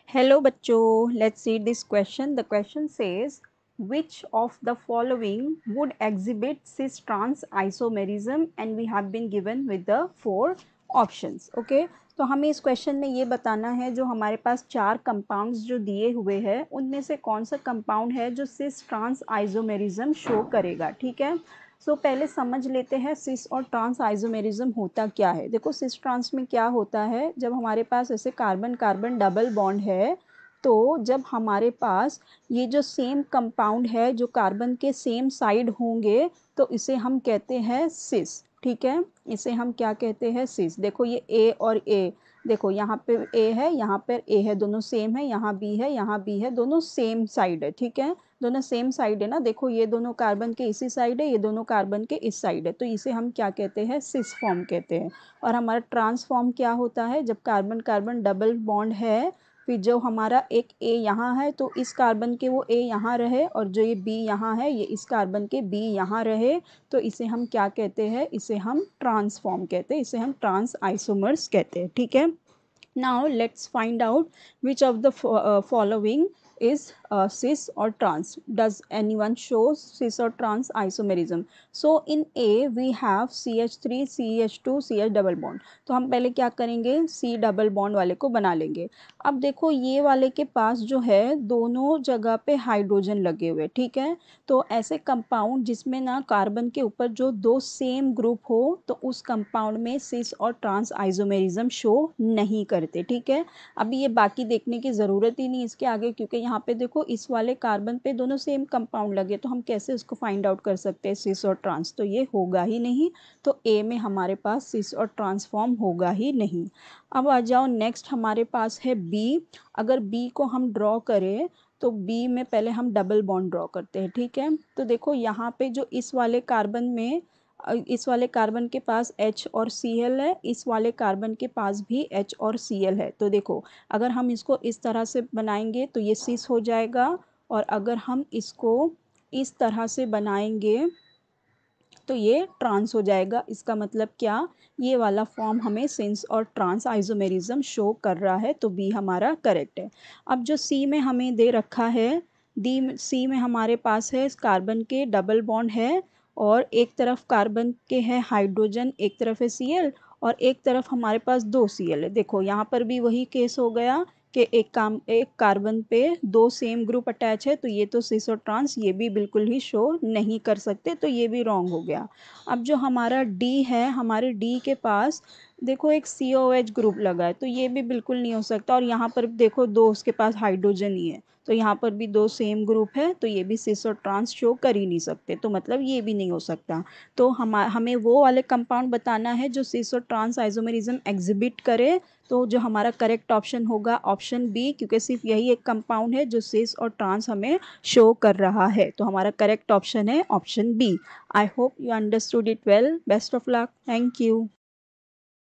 Hello बच्चों, let's see this question. The question says, which of the following would exhibit cis trans isomerism, and we have been given with the 4 options. Okay, तो हमें इस question में ये बताना है जो हमारे पास 4 कंपाउंड्स जो दिए हुए हैं उनमें से कौन सा कंपाउंड है जो सिस ट्रांस आइसोमेरिज्म शो करेगा। ठीक है, पहले समझ लेते हैं सिस और ट्रांस आइसोमेरिज्म होता क्या है। देखो, सिस ट्रांस में क्या होता है, जब हमारे पास ऐसे कार्बन कार्बन डबल बॉन्ड है तो जब हमारे पास ये जो सेम कंपाउंड है जो कार्बन के सेम साइड होंगे तो इसे हम कहते हैं सिस। ठीक है, इसे हम क्या कहते हैं, सिस। देखो ये ए और ए, देखो यहाँ पे ए है, यहाँ पर ए है, दोनों सेम है, यहाँ बी है, यहाँ बी है, दोनों सेम साइड है। ठीक है, दोनों सेम साइड है ना। देखो ये दोनों कार्बन के इसी साइड है, ये दोनों कार्बन के इस साइड है, तो इसे हम क्या कहते हैं, सिस फॉर्म कहते हैं। और हमारा ट्रांसफॉर्म क्या होता है, जब कार्बन कार्बन डबल बॉन्ड है, फिर जो हमारा एक ए यहाँ है तो इस कार्बन के वो ए यहाँ रहे, और जो ये बी यहाँ है ये इस कार्बन के बी यहाँ रहे, तो इसे हम क्या कहते हैं, इसे हम ट्रांसफॉर्म कहते हैं, इसे हम ट्रांस आइसोमर्स कहते हैं। ठीक है, now let's find out which of the following is cis or trans. Does anyone show cis or trans isomerism? So in A we have CH3 CH2 CH double bond. तो हम पहले क्या करेंगे, C double bond वाले को बना लेंगे। अब देखो ये वाले के पास जो है दोनों जगह पे हाइड्रोजन लगे हुए। ठीक है, तो ऐसे कंपाउंड जिसमें ना कार्बन के ऊपर जो दो सेम ग्रुप हो तो उस कंपाउंड में सिस और ट्रांस आइसोमेरिज्म शो नहीं करते। ठीक है, अभी ये बाकी देखने की ज़रूरत ही नहीं इसके आगे, क्योंकि यहाँ पे देखो इस वाले कार्बन पे दोनों सेम कंपाउंड लगे, तो हम कैसे उसको फाइंड आउट कर सकते हैं सिस और ट्रांस, तो ये होगा ही नहीं। तो ए में हमारे पास सिस और ट्रांसफॉर्म होगा ही नहीं। अब आ जाओ नेक्स्ट, हमारे पास है बी। अगर बी को हम ड्रॉ करें तो बी में पहले हम डबल बॉन्ड ड्रॉ करते हैं। ठीक है, तो देखो यहाँ पे जो इस वाले कार्बन में इस वाले कार्बन के पास H और Cl है, इस वाले कार्बन के पास भी H और Cl है। तो देखो अगर हम इसको इस तरह से बनाएंगे तो ये सिस हो जाएगा, और अगर हम इसको इस तरह से बनाएंगे तो ये ट्रांस हो जाएगा। इसका मतलब क्या, ये वाला फॉर्म हमें सिंस और ट्रांस आइसोमेरिज्म शो कर रहा है, तो बी हमारा करेक्ट है। अब जो सी में हमें दे रखा है, डी सी में हमारे पास है कार्बन के डबल बॉन्ड है, और एक तरफ कार्बन के है हाइड्रोजन, एक तरफ है Cl, और एक तरफ हमारे पास दो Cl है। देखो यहाँ पर भी वही केस हो गया कि एक कार्बन पे दो सेम ग्रुप अटैच है, तो ये तो सिस और ट्रांस ये भी बिल्कुल ही शो नहीं कर सकते, तो ये भी रॉन्ग हो गया। अब जो हमारा डी है, हमारे डी के पास देखो एक COH ग्रुप लगा है, तो ये भी बिल्कुल नहीं हो सकता। और यहाँ पर देखो दो उसके पास हाइड्रोजन ही है, तो यहाँ पर भी दो सेम ग्रुप है, तो ये भी सिस और ट्रांस शो कर ही नहीं सकते, तो मतलब ये भी नहीं हो सकता। तो हमें वो वाले कंपाउंड बताना है जो सिस और ट्रांस आइसोमेरिज्म एग्जिबिट करे। तो जो हमारा करेक्ट ऑप्शन होगा ऑप्शन बी, क्योंकि सिर्फ यही एक कंपाउंड है जो सिस और ट्रांस हमें शो कर रहा है, तो हमारा करेक्ट ऑप्शन है option B. I hope you understood it well. Best of luck, thank you.